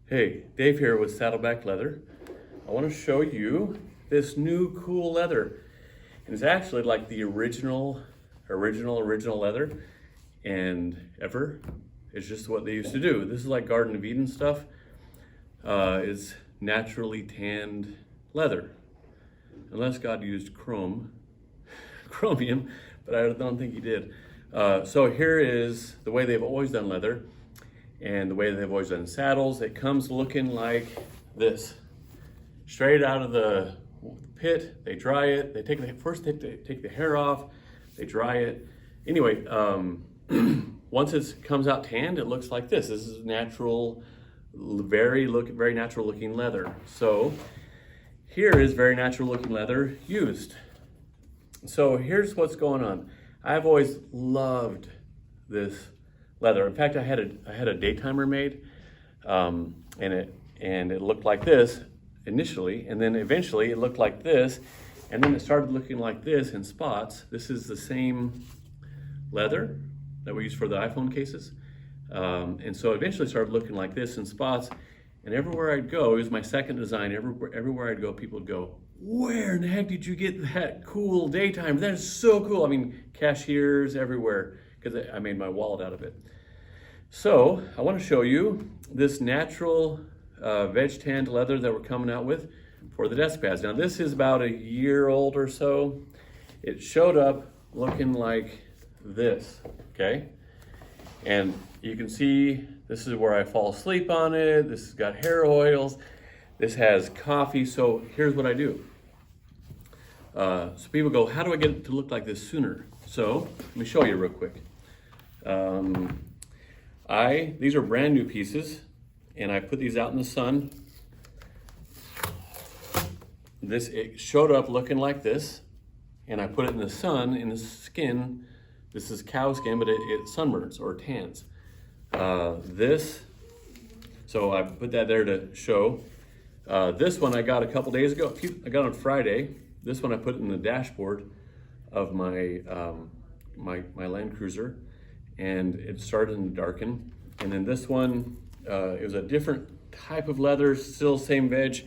Hey, Dave here with Saddleback Leather. I want to show you this new cool leather. And it's actually like the original leather and ever. It's just what they used to do. This is like Garden of Eden stuff. It's naturally tanned leather. Unless God used chromium, but I don't think he did. So here is the way they've always done leather. And the way they've always done saddles, it comes looking like this. Straight out of the pit, they dry it. They take the hair off, they dry it. Anyway, once it comes out tanned, it looks like this. This is natural, very natural looking leather. So here is very natural looking leather used. So here's what's going on. I've always loved this leather. In fact, I had a daytimer made, and it looked like this initially, and then eventually it looked like this, and then it started looking like this in spots. This is the same leather that we use for the iPhone cases, and so eventually it started looking like this in spots. And everywhere I'd go, it was my second design. Everywhere I'd go, people would go, "Where in the heck did you get that cool daytimer? That is so cool!" I mean, cashiers everywhere, because I made my wallet out of it. So I want to show you this natural veg tanned leather that we're coming out with for the desk pads. Now this is about a year old or so. It showed up looking like this, okay? And you can see this is where I fall asleep on it. This has got hair oils. This has coffee. So here's what I do. So people go, how do I get it to look like this sooner? So let me show you real quick. These are brand new pieces, and I put these out in the sun. It showed up looking like this, and I put it in the sun, in the skin. This is cow skin, but it sunburns or tans. So I put that there to show. This one I got a couple days ago. I got on Friday. This one I put in the dashboard of my my Land Cruiser, and it started to darken. And then this one, it was a different type of leather, still same veg,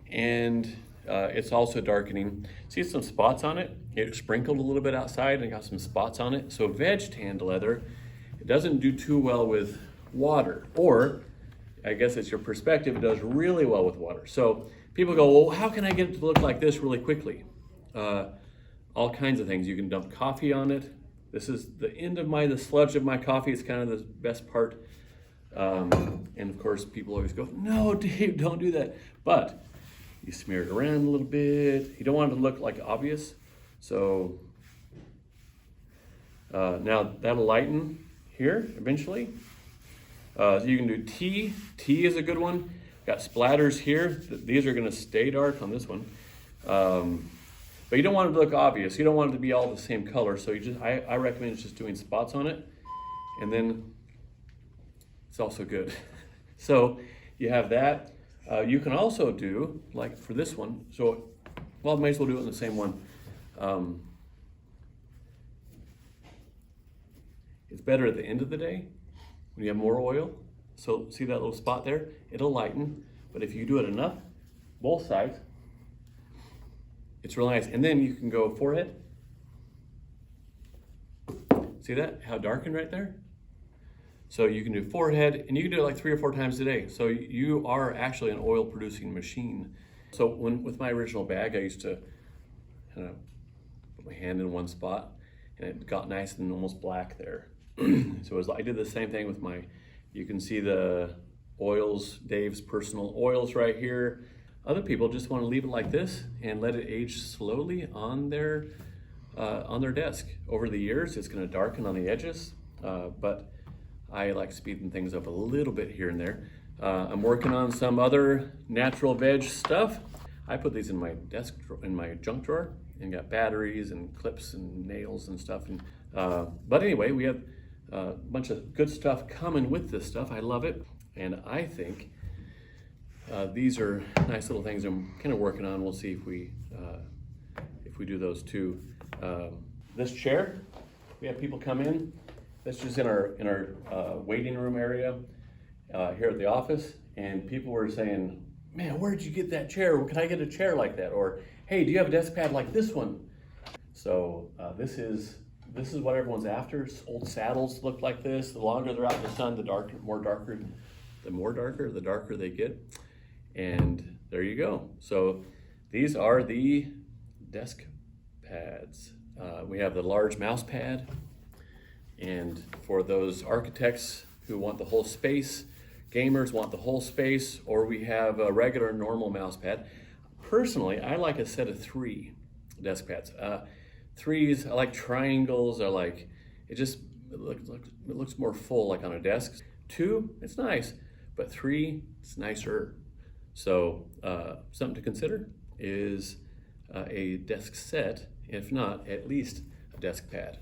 and it's also darkening. See some spots on it? It sprinkled a little bit outside and got some spots on it. So veg tanned leather, it doesn't do too well with water, or I guess it's your perspective, it does really well with water. So people go, well, how can I get it to look like this really quickly? All kinds of things. You can dump coffee on it. This is the end of the sludge of my coffee. It's kind of the best part. And of course, people always go, no, Dave, don't do that. But you smear it around a little bit. You don't want it to look like obvious. So now that'll lighten here eventually. So you can do tea. Tea is a good one. Got splatters here. These are going to stay dark on this one. But you don't want it to look obvious. You don't want it to be all the same color. So I recommend just doing spots on it. And then it's also good. So you have that. You can also do, like for this one, I might as well do it in the same one. It's better at the end of the day when you have more oil. So see that little spot there? It'll lighten, but if you do it enough, both sides, it's real nice. And then you can go forehead. See that? How darkened right there? So you can do forehead, and you can do it like 3 or 4 times a day. So you are actually an oil producing machine. So with my original bag, I used to kind of put my hand in one spot, and it got nice and almost black there. So I did the same thing with you can see the oils, Dave's personal oils right here. Other people just want to leave it like this and let it age slowly on their desk. Over the years, it's going to darken on the edges, but I like speeding things up a little bit here and there. I'm working on some other natural veg stuff. I put these in my desk, in my junk drawer, and got batteries and clips and nails and stuff. But anyway, we have a bunch of good stuff coming with this stuff. I love it, and I think these are nice little things I'm kind of working on. We'll see if we do those too. This chair, we have people come in. That's just in our waiting room area. here at the office, and people were saying, man, where'd you get that chair? Can I get a chair like that? Or, hey, do you have a desk pad like this one? So this is what everyone's after. Old saddles look like this. The longer they're out in the sun, the darker they get. And there you go. So these are the desk pads. We have the large mouse pad, and for those architects who want the whole space, gamers want the whole space, or we have a regular normal mouse pad. Personally, I like a set of 3 desk pads. 3s, I like triangles. I like it looks more full, like on a desk. 2, it's nice, but 3, it's nicer. So something to consider is a desk set, if not at least a desk pad.